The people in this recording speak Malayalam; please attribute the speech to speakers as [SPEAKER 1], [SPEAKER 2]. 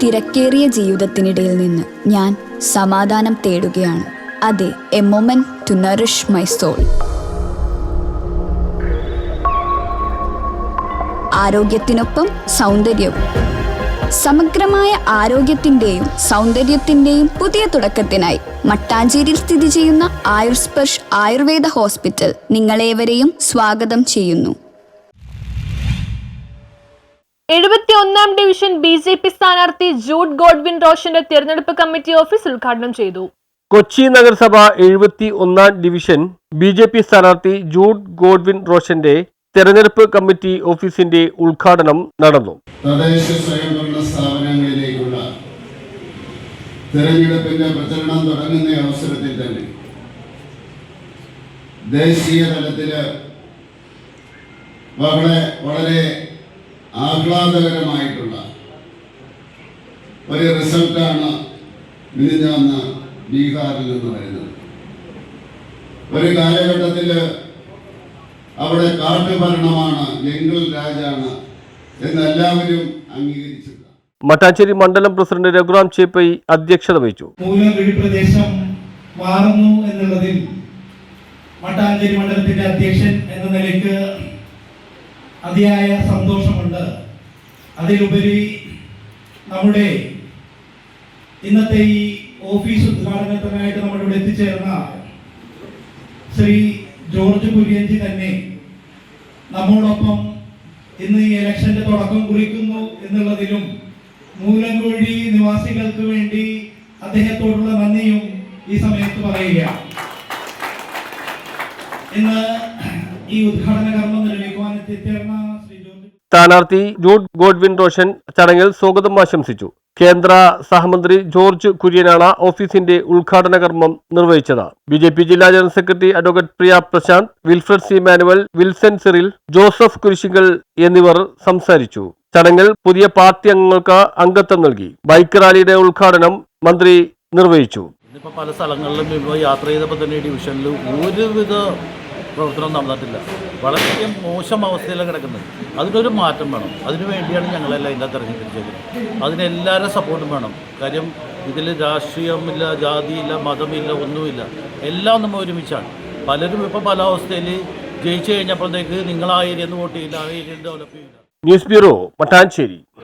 [SPEAKER 1] തിരക്കേറിയ ജീവിതത്തിനിടയിൽ നിന്ന് ഞാൻ സമാധാനം തേടുകയാണ്. അതെ, a moment to nourish my soul. ആരോഗ്യത്തിനൊപ്പം സൗന്ദര്യവും. സമഗ്രമായ ആരോഗ്യത്തിൻ്റെയും സൗന്ദര്യത്തിൻ്റെയും പുതിയ തുടക്കത്തിനായി മട്ടാഞ്ചേരിയിൽ സ്ഥിതി ചെയ്യുന്ന ആയുർസ്പർശ് ആയുർവേദ ഹോസ്പിറ്റൽ നിങ്ങളേവരെയും സ്വാഗതം ചെയ്യുന്നു.
[SPEAKER 2] 71-ാം ഡിവിഷൻ BJP സ്ഥാനാർത്ഥി ജൂഡ് ഗോഡ്വിൻ റോഷന്റെ തെരഞ്ഞെടുപ്പ് കമ്മിറ്റി ഓഫീസ് ഉദ്ഘാടനം ചെയ്തു.
[SPEAKER 3] കൊച്ചി നഗരസഭ 71-ാം ഡിവിഷൻ BJP സ്ഥാനാർത്ഥി ജൂഡ് ഗോഡ്വിൻ റോഷന്റെ തെരഞ്ഞെടുപ്പ് കമ്മിറ്റി ഓഫീസിന്റെ ഉദ്ഘാടനം നടന്നു.
[SPEAKER 4] തദ്ദേശ സ്വയംഭരണ സ്ഥാപനങ്ങളിലേക്കുള്ള തെരഞ്ഞെടുപ്പിന്റെ പ്രചരണം തുടങ്ങുന്ന അവസരത്തിൽ തന്നെ ദേശീയ തലത്തില് വളരെ ആഹ്ലാദകരമായിട്ടുള്ള ഒരു റിസൾട്ടാണ് മിനിഞ്ഞാന്ന് ബീഹാറിൽ നിന്ന് വരുന്നത്. ഒരു കാലഘട്ടത്തില് അവിടെ കാട്ടുഭരണമാണ്, ജംഗിൾ രാജാണ് എന്നെല്ലാവരും അംഗീകരിച്ചത്.
[SPEAKER 3] മട്ടാഞ്ചേരി മണ്ഡലം പ്രസിഡന്റ് രഘുറാം ചേപ്പൈ അധ്യക്ഷത വഹിച്ചു.
[SPEAKER 5] മൂലം പ്രദേശം മാറുന്നു എന്നുള്ളതിൽ മട്ടാഞ്ചേരി മണ്ഡലത്തിന്റെ അധ്യക്ഷൻ എന്ന നിലയ്ക്ക് അതിയായ സന്തോഷമുണ്ട്. അതിലുപരി നമ്മുടെ ഇന്നത്തെ ഈ ഓഫീസ് ഉദ്ഘാടനത്തിനായിട്ട് നമ്മളിവിടെ എത്തിച്ചേർന്ന ശ്രീ ജോർജ് കുര്യൻജി തന്നെ നമ്മോടൊപ്പം ഇന്ന് ഈ ഇലക്ഷന്റെ തുടക്കം കുറിക്കുന്നു എന്നുള്ളതിലും മൂലംകുഴി നിവാസികൾക്ക് വേണ്ടി അദ്ദേഹത്തോടുള്ള നന്ദിയും ഈ സമയത്ത് പറയുകയാണ്. ഇന്ന് ഈ ഉദ്ഘാടന കർമ്മം നിർവഹിക്കുവാൻ എത്തിച്ചേർന്ന ശ്രീ ജോർജ്
[SPEAKER 3] സ്ഥാനാർത്ഥി ജൂഡ് ഗോഡ്വിൻ റോഷൻ ചടങ്ങിൽ സ്വാഗതം ആശംസിച്ചു. കേന്ദ്ര സഹമന്ത്രി ജോർജ് കുര്യനാണ് ഓഫീസിന്റെ ഉദ്ഘാടന കർമ്മം നിർവഹിച്ചത്. BJP ജില്ലാ general secretary advocate Priya Prasanth, Wilfred C Manuel, Wilson Cyril, Joseph Kurisinkal എന്നിവർ സംസാരിച്ചു. ചടങ്ങിൽ പുതിയ പാർട്ടി അംഗങ്ങൾക്ക് അംഗത്വം നൽകി. ബൈക്ക് റാലിയുടെ ഉദ്ഘാടനം മന്ത്രി നിർവഹിച്ചു.
[SPEAKER 6] ഇന്നിപ്പോൾ പല സ്ഥലങ്ങളിലും ഇപ്പോൾ യാത്ര ചെയ്തപ്പോൾ തന്നെ ഡിവിഷനിൽ ഒരുവിധ പ്രവർത്തനം നടന്നിട്ടില്ല. വളരെ മോശം അവസ്ഥയിലാണ് കിടക്കുന്നത്. അതിനൊരു മാറ്റം വേണം. അതിനു വേണ്ടിയാണ് ഞങ്ങളെല്ലാം ഇതിൻ്റെ തെരഞ്ഞെടുപ്പിച്ചേക്കുന്നത്. അതിനെല്ലാവരും സപ്പോർട്ടും വേണം. കാര്യം ഇതിൽ രാഷ്ട്രീയമില്ല, ജാതിയില്ല, മതമില്ല, ഒന്നുമില്ല. എല്ലാം നമ്മൾ ഒരുമിച്ചാണ്. പലരും ഇപ്പോൾ പല അവസ്ഥയിൽ ജയിച്ചു കഴിഞ്ഞപ്പോഴത്തേക്ക് നിങ്ങൾ ആ ഏരിയയിൽ നിന്ന് വോട്ട് ചെയ്യില്ല, ആ ഏരിയയിൽ ഡെവലപ്പ് ചെയ്യില്ല.
[SPEAKER 3] News bureau, Mattancherry.